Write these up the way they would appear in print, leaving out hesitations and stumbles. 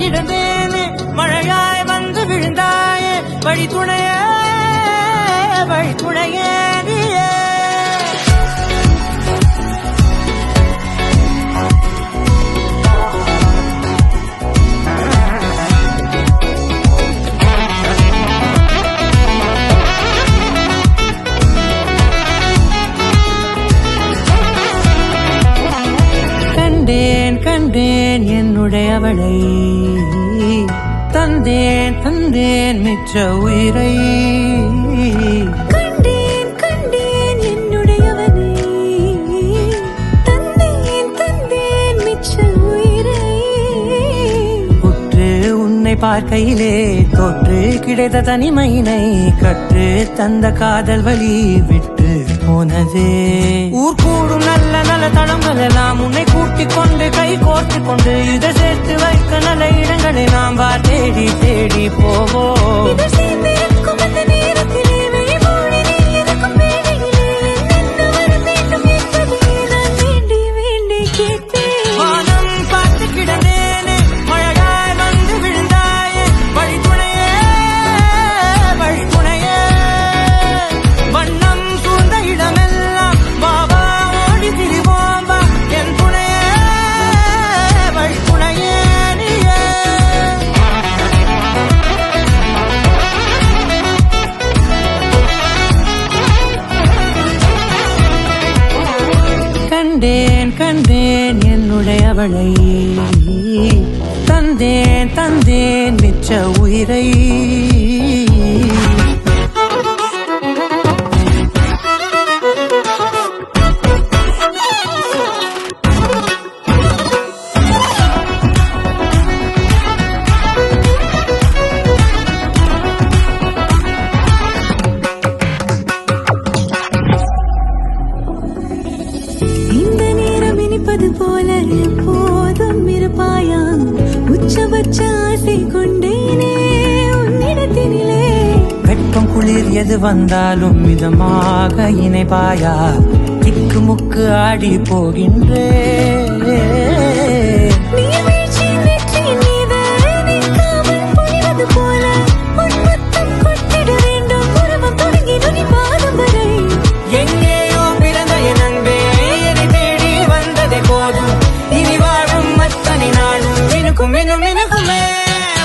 கிடந்தேனே மழையாய் வந்து விழுந்தாயே வழி துணையே நீயே கண்டேன் என்னுடையவளை தந்தேன் மிச்ச உயிரை கண்டேன் என்னுடையவனை தந்தேன் மிச்ச உயிரை உற்று உன்னை பார்க்கையிலே தோற்று கிடைத்த தனிமையினை கற்று தந்த காதல் வழி விட்டு போனதே ஊர் கூடும் நல்ல நல்ல தளங்கள் எல்லாம் உன்னை கூட்டிக் கொண்டு கை கோர்த்து கொண்டு இதை சேர்த்து வைக்க நல்ல இடங்களை நாம் தேடி போவோம் கண்டேன் என்னுடையவளை தந்தேன் மிச்ச உயிரை போல எப்போதும் இருப்பாயா உச்சபட்ச ஆசை கொண்டேனே உன்னிடத்தினிலே வெட்கம் குளிர் எது வந்தாலும் மிதமாக இணைப்பாயா திக்கு முக்கு ஆடி போகின்றே மினுக்குமே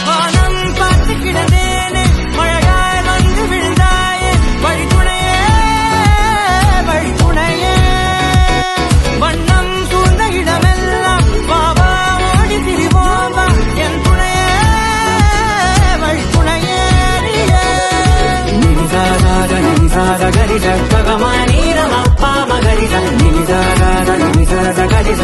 வானம் பார்த்து கிடந்தேனே மழையாய் வந்து விழுந்தாயே வழி துணையே வண்ணம் சூழ்ந்த இடமெல்லாம் வாவா ஓடி திரிவோமா என் துணையே வழி துணையே நினிசாத கரிச பகமானீரமப்பா மகரிச நினிசாத கரிச